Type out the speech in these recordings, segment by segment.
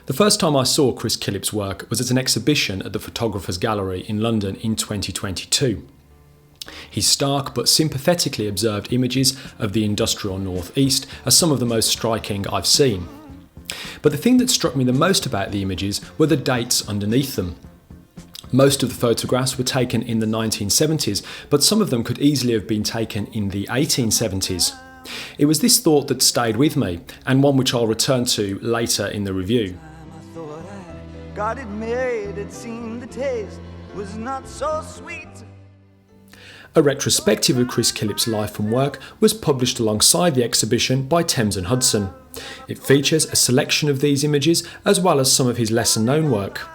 The first time I saw Chris Killip's work was at an exhibition at the Photographers Gallery in London in 2022. His stark but sympathetically observed images of the industrial northeast are some of the most striking I've seen. But the thing that struck me the most about the images were the dates underneath them. Most of the photographs were taken in the 1970s, but some of them could easily have been taken in the 1870s. It was this thought that stayed with me, and one which I'll return to later in the review. Got it made, it seemed the taste was not so sweet. A retrospective of Chris Killip's life and work was published alongside the exhibition by Thames Hudson. It features a selection of these images as well as some of his lesser known work.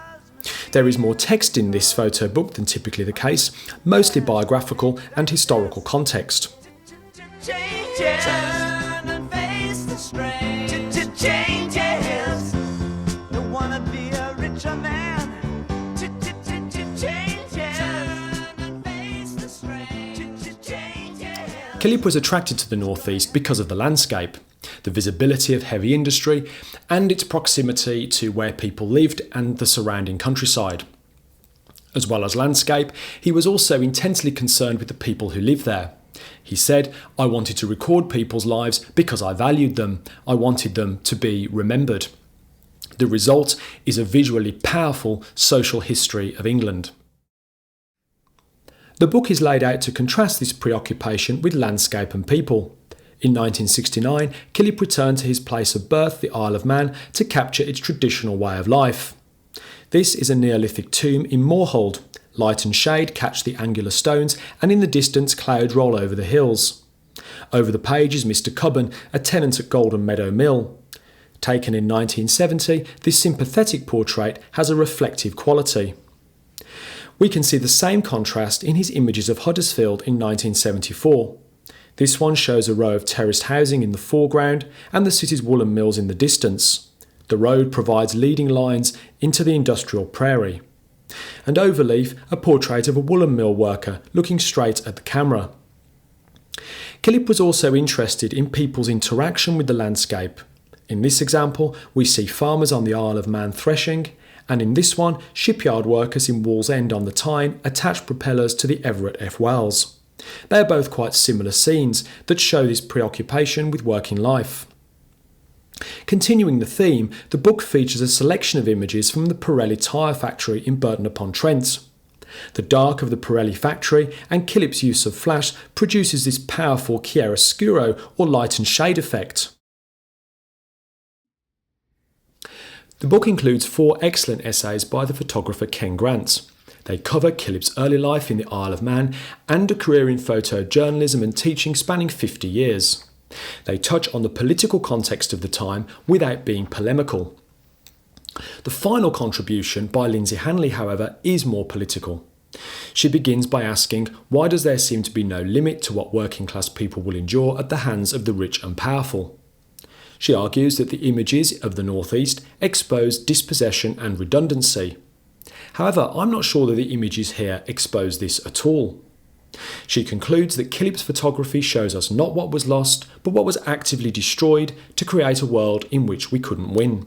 There is more text in this photo book than typically the case, mostly biographical and historical context. Killip was attracted to the northeast because of the landscape, the visibility of heavy industry, and its proximity to where people lived and the surrounding countryside. As well as landscape, he was also intensely concerned with the people who lived there. He said, "I wanted to record people's lives because I valued them. I wanted them to be remembered." The result is a visually powerful social history of England. The book is laid out to contrast this preoccupation with landscape and people. In 1969, Killip returned to his place of birth, the Isle of Man, to capture its traditional way of life. This is a Neolithic tomb in Moorhold. Light and shade catch the angular stones, and in the distance clouds roll over the hills. Over the page is Mr. Cubban, a tenant at Golden Meadow Mill. Taken in 1970, this sympathetic portrait has a reflective quality. We can see the same contrast in his images of Huddersfield in 1974. This one shows a row of terraced housing in the foreground and the city's woolen mills in the distance. The road provides leading lines into the industrial prairie. And overleaf, a portrait of a woolen mill worker looking straight at the camera. Killip was also interested in people's interaction with the landscape. In this example, we see farmers on the Isle of Man threshing, and in this one, shipyard workers in Wallsend on the Tyne attach propellers to the Everett F. Wells. They are both quite similar scenes that show this preoccupation with working life. Continuing the theme, the book features a selection of images from the Pirelli tyre factory in Burton-upon-Trent. The dark of the Pirelli factory and Killip's use of flash produces this powerful chiaroscuro or light and shade effect. The book includes 4 excellent essays by the photographer Ken Grant. They cover Killip's early life in the Isle of Man and a career in photojournalism and teaching spanning 50 years. They touch on the political context of the time without being polemical. The final contribution by Lindsay Hanley, however, is more political. She begins by asking, why does there seem to be no limit to what working class people will endure at the hands of the rich and powerful? She argues that the images of the northeast expose dispossession and redundancy. However, I'm not sure that the images here expose this at all. She concludes that Killip's photography shows us not what was lost, but what was actively destroyed to create a world in which we couldn't win.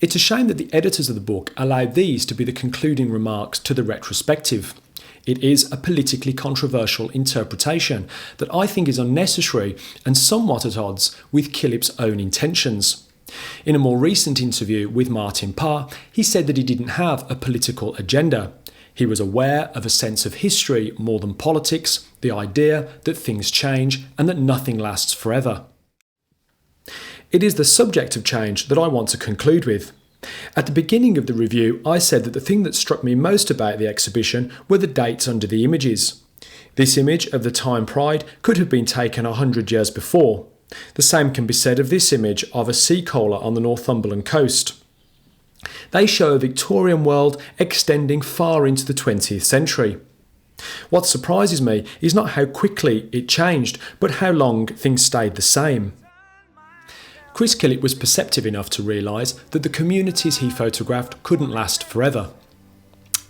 It's a shame that the editors of the book allowed these to be the concluding remarks to the retrospective. It is a politically controversial interpretation that I think is unnecessary and somewhat at odds with Killip's own intentions. In a more recent interview with Martin Parr, he said that he didn't have a political agenda. He was aware of a sense of history more than politics, the idea that things change and that nothing lasts forever. It is the subject of change that I want to conclude with. At the beginning of the review, I said that the thing that struck me most about the exhibition were the dates under the images. This image of the Tyne Pride could have been taken 100 years before. The same can be said of this image of a sea coaler on the Northumberland coast. They show a Victorian world extending far into the 20th century. What surprises me is not how quickly it changed, but how long things stayed the same. Chris Killip was perceptive enough to realise that the communities he photographed couldn't last forever.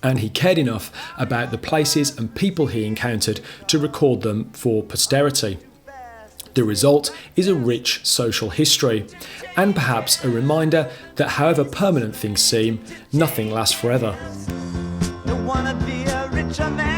And he cared enough about the places and people he encountered to record them for posterity. The result is a rich social history, and perhaps a reminder that however permanent things seem, nothing lasts forever. Don't wanna be a richer man.